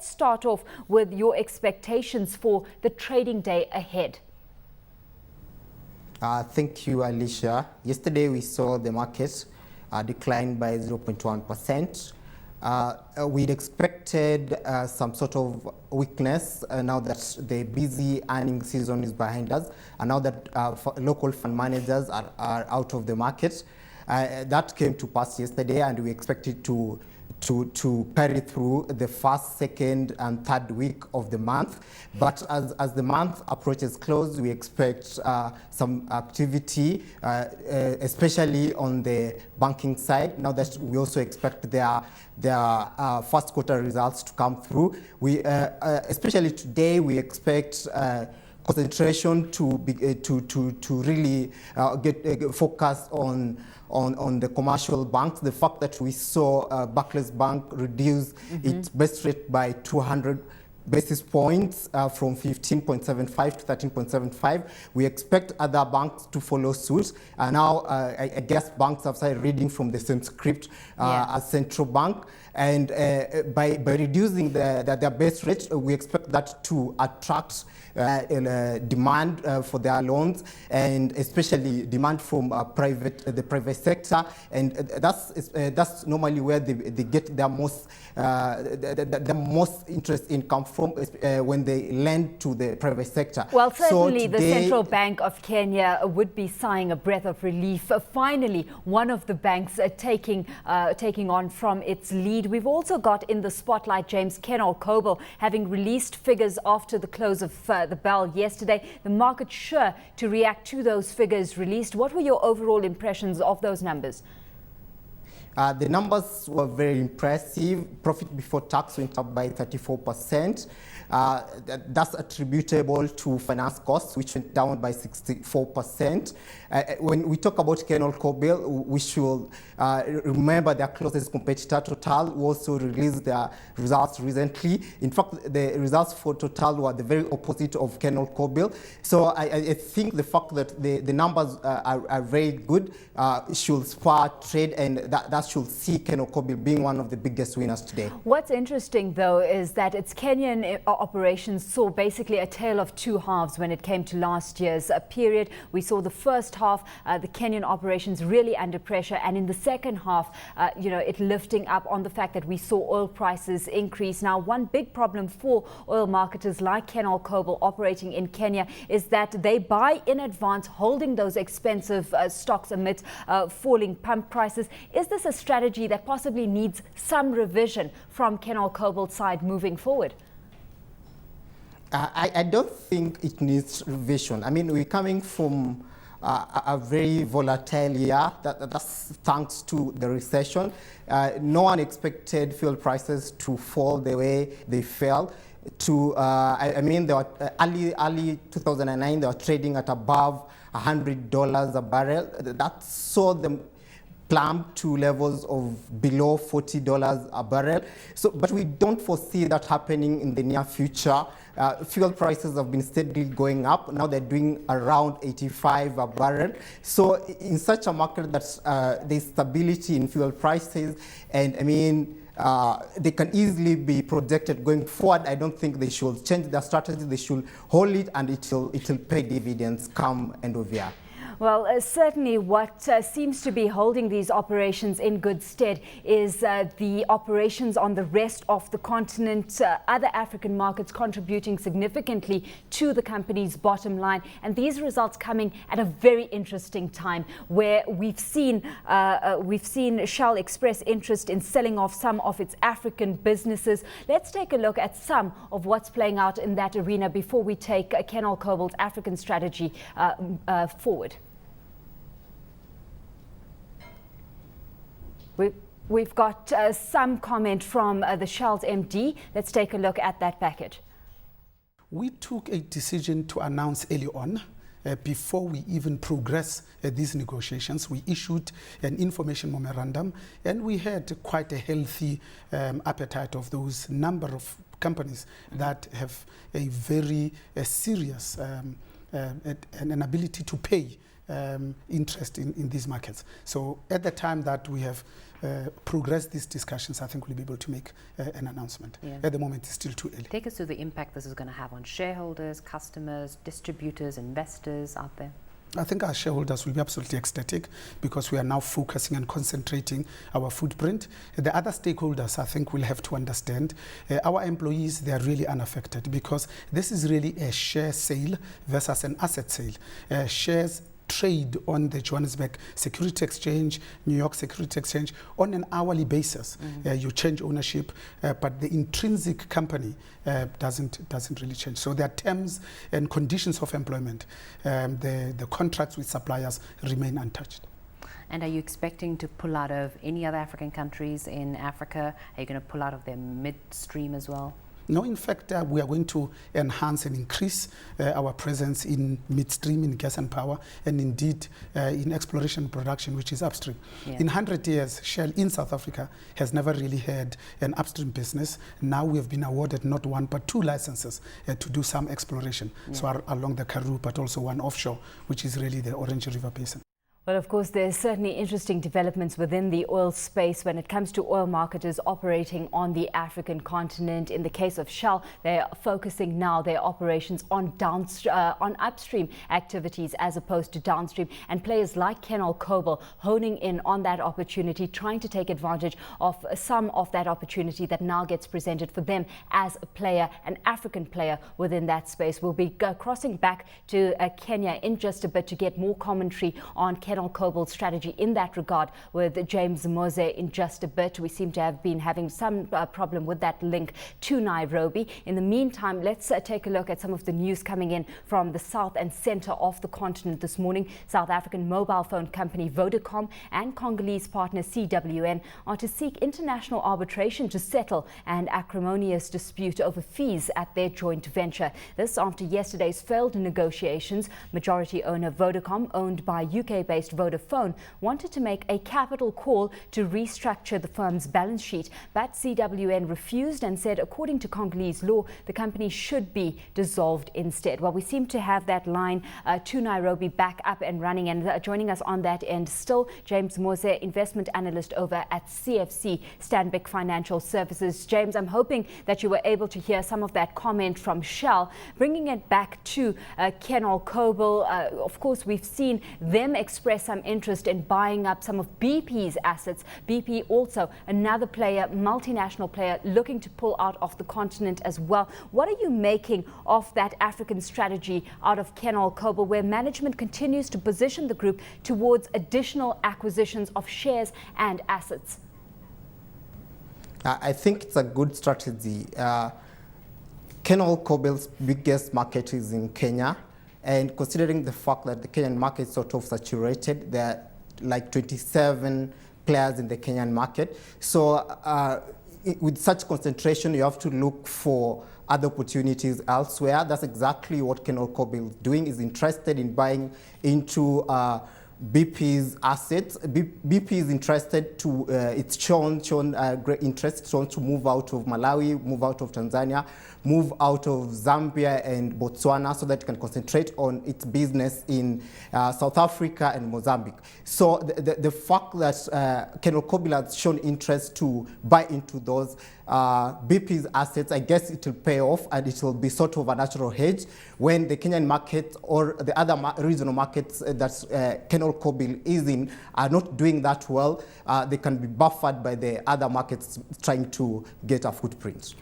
let's start off with your expectations for the trading day ahead. Thank you, Alishia. Yesterday we saw the market decline by 0.1%. We'd expected some sort of weakness now that the busy earnings season is behind us, and now that local fund managers are out of the market. That came to pass yesterday, and we expected to carry through the first, second, and third week of the month. But as the month approaches close, we expect some activity, especially on the banking side. Now that we also expect their first quarter results to come through, we especially today we expect concentration to really get focused on the commercial banks. The fact that we saw Barclays Bank reduce its base rate by 200 basis points from 15.75 to 13.75. We expect other banks to follow suit. Now, I guess banks have started reading from the same script as central bank. And by reducing their base rate, we expect that to attract demand for their loans, and especially demand from the private sector. And that's normally where they get their most interest income from, when they lend to the private sector. Well, certainly so today, the Central Bank of Kenya would be sighing a breath of relief. Finally, one of the banks taking on from its lead. We've also got in the spotlight James Kenol Kobil having released figures after the close of the bell yesterday. The market sure to react to those figures released. What were your overall impressions of those numbers? The numbers were very impressive. Profit before tax went up by 34%. That's attributable to finance costs, which went down by 64%. When we talk about Kenol Kobil, we should remember their closest competitor, Total, who also released their results recently. In fact, the results for Total were the very opposite of Kenol Kobil. So I think the fact that the numbers are very good should spur trade, and that should see Kenol Kobil being one of the biggest winners today. What's interesting, though, is that its Kenyan operations saw basically a tale of two halves when it came to last year's period. We saw the first half, the Kenyan operations really under pressure, and in the second half, it lifting up on the fact that we saw oil prices increase. Now, one big problem for oil marketers like Kenol Kobil operating in Kenya is that they buy in advance, holding those expensive stocks amid falling pump prices. Is this a strategy that possibly needs some revision from Kenol Kobil's side moving forward? I don't think it needs revision. I mean, we're coming from a very volatile year. That's thanks to the recession. No one expected fuel prices to fall the way they fell. I mean, they were early 2009, they were trading at above $100 a barrel. That saw them plumb to levels of below $40 a barrel. So, but we don't foresee that happening in the near future. Fuel prices have been steadily going up. Now they're doing around 85 a barrel. So in such a market that there's stability in fuel prices, and I mean, they can easily be projected going forward. I don't think they should change their strategy. They should hold it, and it'll pay dividends come end of year. Well, certainly what seems to be holding these operations in good stead is the operations on the rest of the continent, other African markets contributing significantly to the company's bottom line. And these results coming at a very interesting time where we've seen Shell express interest in selling off some of its African businesses. Let's take a look at some of what's playing out in that arena before we take Kenol Kobil's African strategy forward. We've got some comment from the Shell's MD. Let's take a look at that package. We took a decision to announce early on, before we even progress these negotiations. We issued an information memorandum, and we had quite a healthy appetite of those number of companies that have a very serious an ability to pay interest in these markets. So at the time that we have progressed these discussions, I think we'll be able to make an announcement. Yeah. At the moment, it's still too early. Take us through the impact this is going to have on shareholders, customers, distributors, investors out there. I think our shareholders will be absolutely ecstatic because we are now focusing and concentrating our footprint. The other stakeholders, I think, will have to understand. Our employees, they are really unaffected because this is really a share sale versus an asset sale. Shares trade on the Johannesburg Security Exchange, New York Security Exchange on an hourly basis. You change ownership, but the intrinsic company doesn't really change. So there are terms and conditions of employment. The contracts with suppliers remain untouched. And are you expecting to pull out of any other African countries in Africa? Are you going to pull out of their midstream as well? No, in fact, we are going to enhance and increase our presence in midstream, in gas and power, and indeed in exploration and production, which is upstream. Yeah. In 100 years, Shell in South Africa has never really had an upstream business. Now we have been awarded not one, but 2 licenses to do some exploration. Yeah. So along the Karoo, but also one offshore, which is really the Orange River Basin. Well, of course, there's certainly interesting developments within the oil space when it comes to oil marketers operating on the African continent. In the case of Shell, they're focusing now their operations on upstream activities as opposed to downstream. And players like Kenol Kobil honing in on that opportunity, trying to take advantage of some of that opportunity that now gets presented for them as a player, an African player within that space. We'll be crossing back to Kenya in just a bit to get more commentary on Kenol Kobil's strategy in that regard with James Mose in just a bit. We seem to have been having some problem with that link to Nairobi. In the meantime, let's take a look at some of the news coming in from the south and center of the continent this morning. South African mobile phone company Vodacom and Congolese partner CWN are to seek international arbitration to settle an acrimonious dispute over fees at their joint venture. This after yesterday's failed negotiations. Majority owner Vodacom, owned by UK-based Vodafone, wanted to make a capital call to restructure the firm's balance sheet, but CWN refused and said, according to Congolese law, the company should be dissolved instead. Well, we seem to have that line to Nairobi back up and running, and joining us on that end still, James Mose, investment analyst over at CFC Stanbic Financial Services. James, I'm hoping that you were able to hear some of that comment from Shell. Bringing it back to Kenol Kobil, of course, we've seen them express some interest in buying up some of BP's assets. BP also another player, multinational player, looking to pull out of the continent as well. What are you making of that African strategy out of Kenol Kobil, where management continues to position the group towards additional acquisitions of shares and assets? I think it's a good strategy. Kenol Kobil's biggest market is in Kenya. And considering the fact that the Kenyan market is sort of saturated, there are like 27 players in the Kenyan market. So with such concentration, you have to look for other opportunities elsewhere. That's exactly what Kenol Kobil is doing, is interested in buying into BP's assets. BP is interested to, it's shown great interest, shown to move out of Malawi, move out of Tanzania, move out of Zambia and Botswana so that it can concentrate on its business in South Africa and Mozambique. So the fact that Kenol Kobil has shown interest to buy into those BP's assets, I guess it will pay off, and it will be sort of a natural hedge when the Kenyan market or the other regional markets that Kenol Kobil is in are not doing that well. They can be buffered by the other markets trying to get a footprint.